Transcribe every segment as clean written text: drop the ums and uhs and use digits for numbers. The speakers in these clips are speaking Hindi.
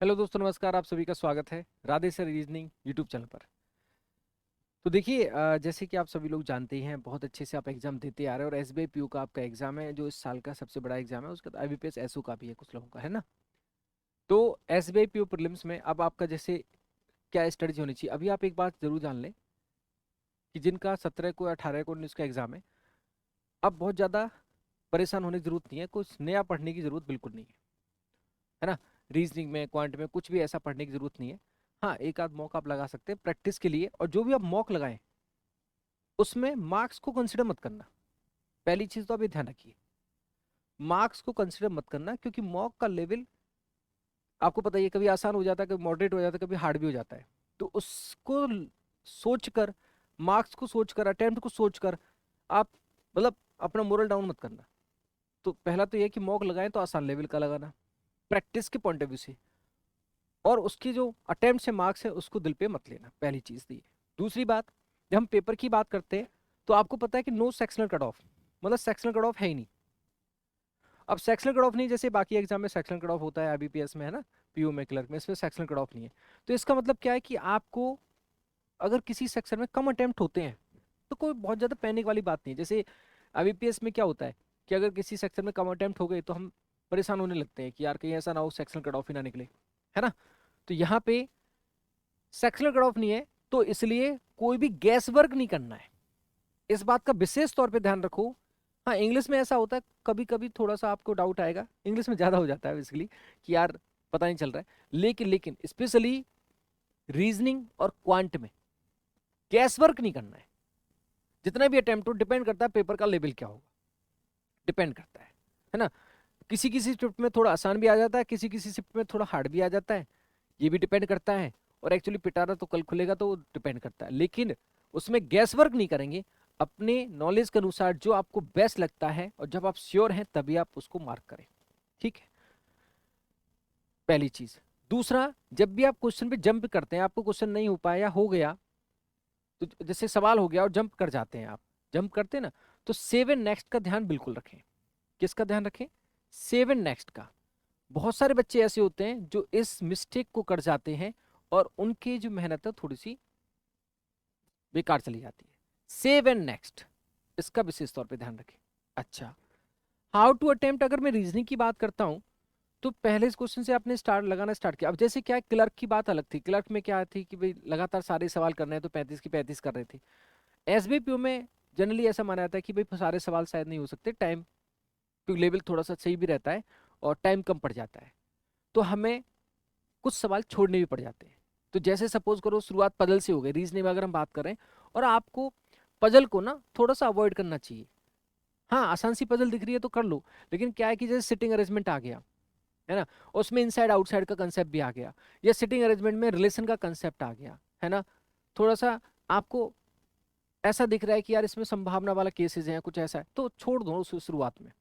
हेलो दोस्तों, नमस्कार। आप सभी का स्वागत है Radhe sir reasoning YouTube channel पर। तो देखिए, जैसे कि आप सभी लोग जानते ही हैं, बहुत अच्छे से आप एग्जाम देते आ रहे हैं और एसबीआई पीओ का आपका एग्जाम है जो इस साल का सबसे बड़ा एग्जाम है। उसके बाद आईबीपीएस एसओ का भी है कुछ लोगों का, है ना। तो एसबीआई पीओ प्रीलिम्स में अब आपका जैसे क्या स्ट्रेटजी होनी चाहिए, अभी आप एक बात जरूर जान लें कि जिनका 17 को 18 को 19 का एग्जाम है, अब बहुत ज़्यादा परेशान होने की जरूरत नहीं है। कुछ नया पढ़ने की जरूरत बिल्कुल नहीं है ना। रीजनिंग में, क्वांट में कुछ भी ऐसा पढ़ने की जरूरत नहीं है। हाँ, एक आध मॉक आप लगा सकते हैं प्रैक्टिस के लिए, और जो भी आप मॉक लगाएं उसमें मार्क्स को कंसिडर मत करना। पहली चीज तो आप ये ध्यान रखिए, मार्क्स को कंसिडर मत करना, क्योंकि मॉक का लेवल आपको पता ही है, कभी आसान हो जाता है, कभी मॉडरेट हो जाता है, कभी हार्ड भी हो जाता है। तो उसको सोचकर, मार्क्स को सोचकर, अटेम्प्ट को सोचकर आप मतलब अपना मोरल डाउन मत करना। तो पहला तो ये कि मॉक लगाएं तो आसान लेवल का लगाना, प्रैक्टिस के पॉइंट ऑफ व्यू से। और उसकी जो अटेम्प्ट से मार्क्स है उसको दिल पे मत लेना, पहली चीज दी। दूसरी बात, जब हम पेपर की बात करते हैं तो आपको पता है कि नो सेक्शनल कट ऑफ, मतलब सेक्शनल कट ऑफ है ही नहीं। अब सेक्शनल कट ऑफ नहीं, जैसे बाकी एग्जाम में सेक्शनल कट ऑफ होता है, आईबीपीएस में है ना, पीयू में, क्लर्क में, इसमें सेक्शनल कट ऑफ नहीं है। तो इसका मतलब क्या है कि आपको अगर किसी सेक्शन में कम अटेम्प्ट होते हैं तो कोई बहुत ज्यादा पैनिक वाली बात नहीं है। जैसे आईबीपीएस में क्या होता है कि अगर किसी सेक्शन में कम अटेम्प्ट हो गए तो हम परेशान होने लगते हैं कि यार कहीं ऐसा ना हो सेक्शनल कट ऑफ ही ना निकले, है ना। तो यहाँ पे सेक्शनल कट ऑफ नहीं है, तो इसलिए कोई भी गैस वर्क नहीं करना है। इस बात का विशेष तौर पे ध्यान रखो। हाँ, इंग्लिश में ऐसा होता है, कभी कभी थोड़ा सा आपको डाउट आएगा, इंग्लिश में ज्यादा हो जाता है बेसिकली कि यार पता नहीं चल रहा है। लेकिन स्पेशली रीजनिंग और क्वांट में गैस वर्क नहीं करना है। जितना भी अटेम्प्ट हो, डिपेंड करता है पेपर का लेवल क्या होगा, डिपेंड करता है ना। किसी किसी शिफ्ट में थोड़ा आसान भी आ जाता है, किसी किसी शिफ्ट में थोड़ा हार्ड भी आ जाता है, ये भी डिपेंड करता है। और एक्चुअली पिटारा तो कल खुलेगा तो डिपेंड करता है, लेकिन उसमें गैस वर्क नहीं करेंगे। अपने नॉलेज के अनुसार जो आपको बेस्ट लगता है और जब आप श्योर हैं तभी आप उसको मार्क करें, ठीक है, पहली चीज। दूसरा, जब भी आप क्वेश्चन पे जंप करते हैं, आपको क्वेश्चन नहीं हो पाया या हो गया, तो जैसे सवाल हो गया और जंप कर जाते हैं आप, जंप करते हैं ना, तो सेव एंड नेक्स्ट का ध्यान बिल्कुल रखें। किसका ध्यान रखें? सेव एंड नेक्स्ट का। बहुत सारे बच्चे ऐसे होते हैं जो इस मिस्टेक को कर जाते हैं और उनकी जो मेहनत है थोड़ी सी बेकार चली जाती है। सेव एंड नेक्स्ट, इसका विशेष तौर पे ध्यान रखें। अच्छा, हाउ टू अटेम्प्ट, अगर मैं रीजनिंग की बात करता हूं तो पहले इस क्वेश्चन से आपने स्टार्ट लगाना स्टार्ट किया। अब जैसे क्या है, क्लर्क की बात अलग थी, क्लर्क में क्या थी कि भाई लगातार सारे सवाल करने हैं तो 35 की 35 कर रहे थे। एसबीपीओ में जनरली ऐसा माना जाता है कि भाई सारे सवाल शायद नहीं हो सकते, टाइम क्योंकि लेवल थोड़ा सा सही भी रहता है और टाइम कम पड़ जाता है, तो हमें कुछ सवाल छोड़ने भी पड़ जाते हैं। तो जैसे सपोज करो शुरुआत पजल से हो गई, रीजनिंग में अगर हम बात करें, और आपको पजल को ना थोड़ा सा अवॉइड करना चाहिए। हाँ, आसान सी पजल दिख रही है तो कर लो, लेकिन क्या है कि जैसे सिटिंग अरेंजमेंट आ गया, है ना, उसमें इनसाइड आउटसाइड का कंसेप्ट भी आ गया, या सिटिंग अरेंजमेंट में रिलेशन का कंसेप्ट आ गया, है ना, थोड़ा सा आपको ऐसा दिख रहा है कि यार इसमें संभावना वाला केसेस हैं, कुछ ऐसा है, तो छोड़ दो उस शुरुआत में।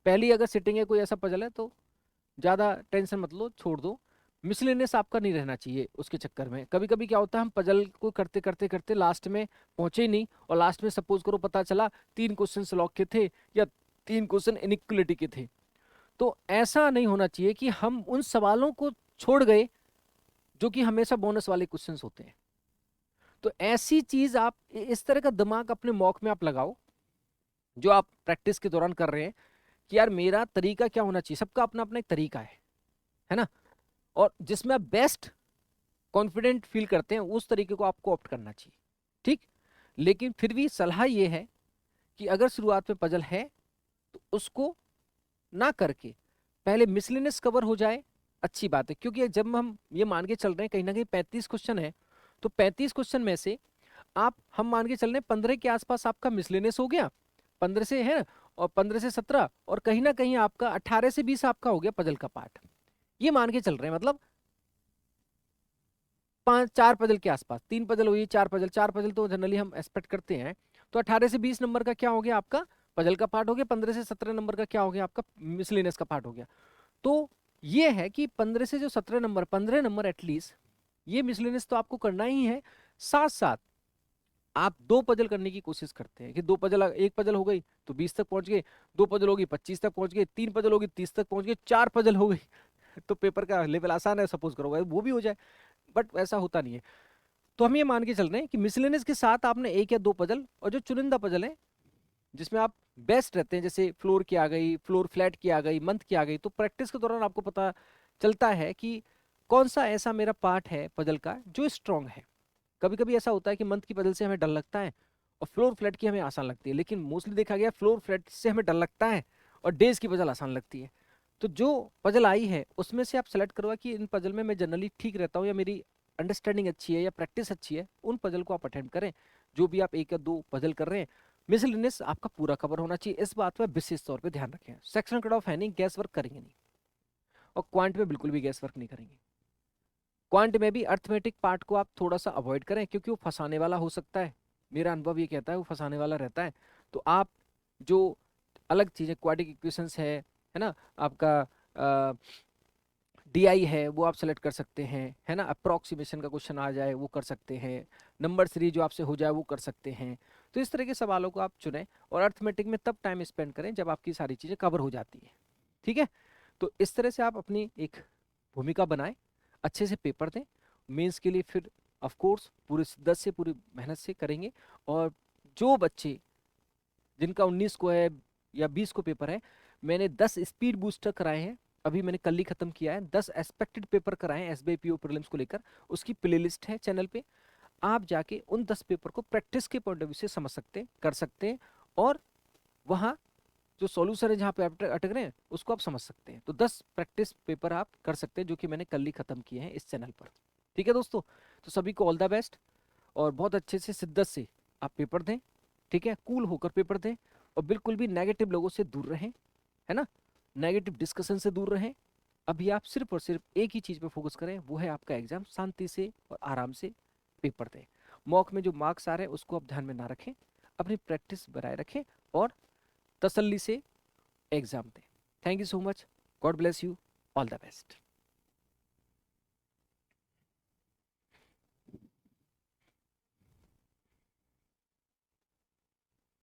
पहली अगर सिटिंग है, कोई ऐसा पजल है तो ज्यादा टेंशन मत लो, छोड़ दो। मिसलेनियस आपका नहीं रहना चाहिए उसके चक्कर में। कभी कभी क्या होता है, हम पजल को करते करते करते लास्ट में पहुंचे ही नहीं, और लास्ट में सपोज करो पता चला 3 क्वेश्चन लॉक के थे या 3 क्वेश्चन इनइक्वलिटी के थे। तो ऐसा नहीं होना चाहिए कि हम उन सवालों को छोड़ गए जो कि हमेशा बोनस वाले क्वेश्चंस होते हैं। तो ऐसी चीज आप इस तरह का दिमाग अपने मॉक में आप लगाओ, जो आप प्रैक्टिस के दौरान कर रहे हैं, कि यार मेरा तरीका क्या होना चाहिए। सबका अपना अपना एक तरीका है ना, और जिसमें आप बेस्ट कॉन्फिडेंट फील करते हैं उस तरीके को आपको ऑप्ट करना चाहिए, ठीक। लेकिन फिर भी सलाह ये है कि अगर शुरुआत में पजल है तो उसको ना करके पहले मिसलेनियस कवर हो जाए, अच्छी बात है। क्योंकि जब हम ये मान के चल रहे हैं कहीं ना कहीं 35 क्वेश्चन है, तो 35 क्वेश्चन में से आप हम मान के चल रहे हैं 15 के आसपास आपका मिसलेनियस हो गया, 15 से है ना, और 15 से 17, और कहीं ना कहीं आपका 18 से 20 आपका हो गया पजल का पार्ट। ये मान के चल रहे हैं, मतलब 4 पजल के आसपास, 3 पजल हुई, 4 पजल, 4 पजल तो जनरली हम एक्सपेक्ट करते हैं। तो 18 से 20 नंबर का क्या हो गया आपका पजल का पार्ट हो गया, 15 से 17 नंबर का क्या हो गया आपका मिसलेनियस का पार्ट हो गया। तो ये है कि 15 से जो 17 नंबर, 15 नंबर एटलीस्ट ये मिसलेनियस तो आपको करना ही है। साथ साथ आप 2 पजल करने की कोशिश करते हैं कि 2 पजल, एक पजल हो गई तो 20 तक पहुंच गए, 2 पजल होगी 25 तक पहुंच गए, 3 पजल होगी 30 तक पहुंच गए, 4 पजल हो गई तो पेपर का लेवल आसान है सपोज करो वो भी हो जाए, बट ऐसा होता नहीं है। तो हम ये मान के चल रहे हैं कि मिसलेनियस के साथ आपने एक या दो पजल, और जो चुनिंदा पजल है जिसमें आप बेस्ट रहते हैं, जैसे फ्लोर की आ गई, फ्लोर फ्लैट की आ गई, मंथ की आ गई, तो प्रैक्टिस के दौरान आपको पता चलता है कि कौन सा ऐसा मेरा पार्ट है पजल का जो स्ट्रांग है। कभी कभी ऐसा होता है कि मंथ की पजल से हमें डर लगता है और फ्लोर फ्लैट की हमें आसान लगती है, लेकिन मोस्टली देखा गया फ्लोर फ्लैट से हमें डर लगता है और डेज की पजल आसान लगती है। तो जो पजल आई है उसमें से आप सेलेक्ट करवा कि इन पजल में मैं जनरली ठीक रहता हूँ या मेरी अंडरस्टैंडिंग अच्छी है या प्रैक्टिस अच्छी है, उन पजल को आप अटेम्प्ट करें। जो भी आप एक या दो पजल कर रहे हैं, मिसलिनियस आपका पूरा कवर होना चाहिए, इस बात पर विशेष तौर पे ध्यान रखें। सेक्शन कट ऑफ है नहीं, गैस वर्क करेंगे नहीं, और क्वांट में बिल्कुल भी गैस वर्क नहीं करेंगे। क्वांट में भी अर्थमेटिक पार्ट को आप थोड़ा सा अवॉइड करें क्योंकि वो फंसाने वाला हो सकता है, मेरा अनुभव ये कहता है वो फंसाने वाला रहता है। तो आप जो अलग चीजें क्वाड्रेटिक इक्वेशंस है ना, आपका डीआई है वो आप सेलेक्ट कर सकते हैं, है ना, अप्रोक्सीमेशन का क्वेश्चन आ जाए वो कर सकते हैं, नंबर सीरीज जो आपसे हो जाए वो कर सकते हैं। तो इस तरह के सवालों को आप चुनें और अर्थमेटिक में तब टाइम स्पेंड करें जब आपकी सारी चीज़ें कवर हो जाती है। ठीक है, तो इस तरह से आप अपनी एक भूमिका बनाएं, अच्छे से पेपर दें मेंस के लिए, फिर ऑफ कोर्स पूरे 10 से पूरी मेहनत से करेंगे। और जो बच्चे जिनका 19 को है या 20 को पेपर है, मैंने 10 स्पीड बूस्टर कराए हैं, अभी मैंने कल ही खत्म किया है, 10 एक्सपेक्टेड पेपर कराए हैं एसबीआई पीओ प्रीलिम्स को लेकर, उसकी प्लेलिस्ट है चैनल पे, आप जाके उन 10 पेपर को प्रैक्टिस के पॉइंट ऑफ व्यू से समझ सकते हैं, कर सकते हैं, और वहाँ जो सॉल्यूशन है जहाँ पे आप अटक रहे हैं उसको आप समझ सकते हैं। तो 10 प्रैक्टिस पेपर आप कर सकते हैं जो कि मैंने कल ही खत्म किए हैं इस चैनल पर। ठीक है दोस्तों, तो सभी को ऑल द बेस्ट, और बहुत अच्छे से शिद्दत से आप पेपर दें। ठीक है, कूल होकर पेपर दें, और बिल्कुल भी नेगेटिव लोगों से दूर रहें, है ना, नेगेटिव डिस्कशन से दूर रहें। अभी आप सिर्फ और सिर्फ एक ही चीज़ पे फोकस करें, वो है आपका एग्जाम, शांति से और आराम से पेपर दें। मॉक में जो मार्क्स आ रहे हैं उसको आप ध्यान में ना रखें, अपनी प्रैक्टिस बनाए रखें और तसल्ली से एग्जाम दें। Thank you so much, God bless you, all the best.